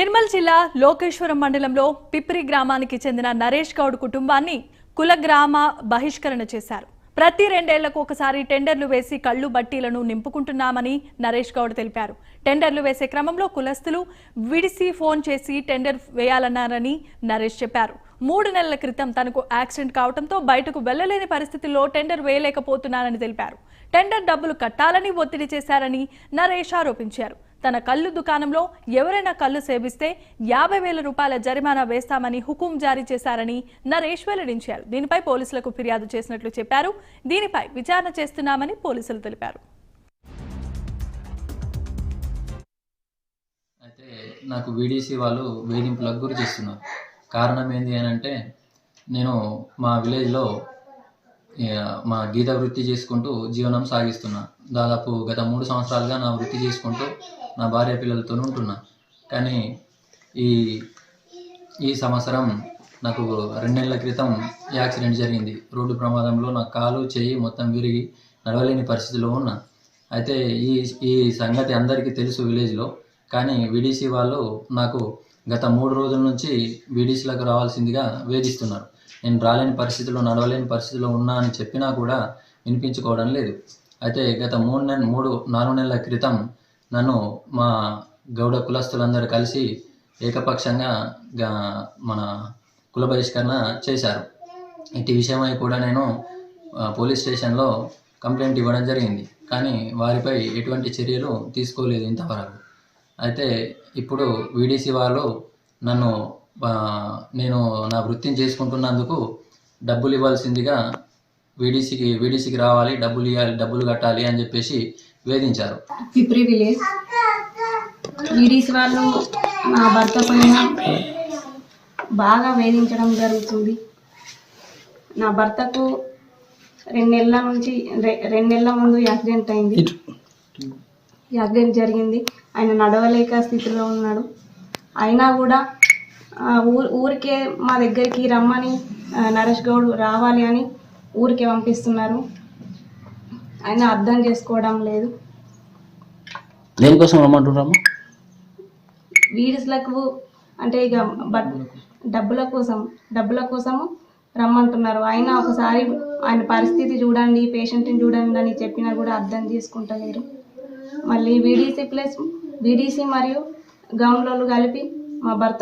నిర్మల్ జిల్లా లోకేశ్వరం మండలంలో పిప్రి గ్రామానికి చెందిన నరేష్ గౌడ్ కుటుంబాన్ని కుల గ్రామ బహిష్కరణ చేశారు. ప్రతి 2 ఏళ్లకు ఒకసారి టెండర్లు వేసి కళ్ళు బట్టీలను నింపుకుంటున్నామని నరేష్ గౌడ్ తెలిపారు. టెండర్లు వేసే క్రమంలో కులస్తులు విడిసి ఫోన్ చేసి టెండర్ వేయాలన్నారని నరేష్ చెప్పారు. 3 నెలల క్రితం తనకు యాక్సిడెంట్ కావడంతో బయటకు వెళ్లలేని పరిస్థితుల్లో టెండర్ వేయలేకపోతున్నానని తెలిపారు. టెండర్ డబ్బులు కట్టాలని ఒత్తిడి చేశారని నరేష్ ఆరోపించారు. తన కళ్ళు దుకాణంలో ఎవరైనా కళ్ళు సేవిస్తే 50,000 రూపాయల జరిమానా వేస్తామని హుకుం జారీ చేశారని నరేష్ వెల్లడించారు. దీనిపై పోలీసులకు ఫిర్యాదు చేసినట్లు చెప్పారు. దీనిపై విచారణ చేస్తున్నామని పోలీసులు తెలిపారు. అయితే నాకు వీడీసీ వాళ్ళు వేధింపులకు గురి చేస్తున్నారు. కారణం ఏంటి అని అంటే, నేను మా విలేజ్లో మా గీత వృత్తి చేసుకుంటూ జీవనం సాగిస్తున్నా. దాదాపు గత 3 సంవత్సరాలుగా నా వృత్తి చేసుకుంటూ నా భార్య పిల్లలతో ఉంటున్నా. కానీ ఈ సంవత్సరం నాకు 2 నెలల క్రితం యాక్సిడెంట్ జరిగింది. రోడ్డు ప్రమాదంలో నా కాలు చెయ్యి మొత్తం విరిగి నడవలేని పరిస్థితిలో ఉన్నా. అయితే ఈ సంగతి అందరికీ తెలుసు విలేజ్లో. కానీ వీడీసీ వాళ్ళు నాకు గత 3 రోజుల నుంచి వీడీసీలకు రావాల్సిందిగా వేధిస్తున్నారు. నేను రాలేని పరిస్థితిలో, నడవలేని పరిస్థితిలో ఉన్నా అని చెప్పినా కూడా వినిపించుకోవడం లేదు. అయితే గత 4 నెలల క్రితం నన్ను మా గౌడ కులస్తులందరూ కలిసి ఏకపక్షంగా మన కుల బహిష్కరణ చేశారు. ఇటు విషయమై కూడా నేను పోలీస్ స్టేషన్లో కంప్లైంట్ ఇవ్వడం జరిగింది. కానీ వారిపై ఎటువంటి చర్యలు తీసుకోలేదు ఇంతవరకు. అయితే ఇప్పుడు వీడీసీ వాళ్ళు నన్ను నేను నా వృత్తిని చేసుకుంటున్నందుకు డబ్బులు ఇవ్వాల్సిందిగా వీడీసీకి రావాలి, డబ్బులు కట్టాలి అని చెప్పేసి వేధించారు. పిప్రి విలేజ్ వీడీసీ వాళ్ళు నా భర్త పైన బాగా వేధించడం జరుగుతుంది. నా భర్తకు 2 నెలల ముందు యాక్సిడెంట్ అయింది. యాక్సిడెంట్ జరిగింది. ఆయన నడవలేక స్థితిలో ఉన్నాడు. అయినా కూడా ఊరికే మా దగ్గరికి రమ్మని నరేష్ గౌడ్ రావాలి అని ఊరికే పంపిస్తున్నారు. ఆయన అర్థం చేసుకోవడం లేదు. దేనికోసం రమ్మంటున్నాము? వీడిస్లకు అంటే ఇక డబ్బుల కోసము రమ్మంటున్నారు. అయినా ఒకసారి ఆయన పరిస్థితి చూడండి, పేషెంట్ని చూడండి అని చెప్పినా కూడా అర్థం చేసుకుంటలేరు. మళ్ళీ వీడీసీ మరియు గౌండ్లోళ్ళు కలిపి మా భర్త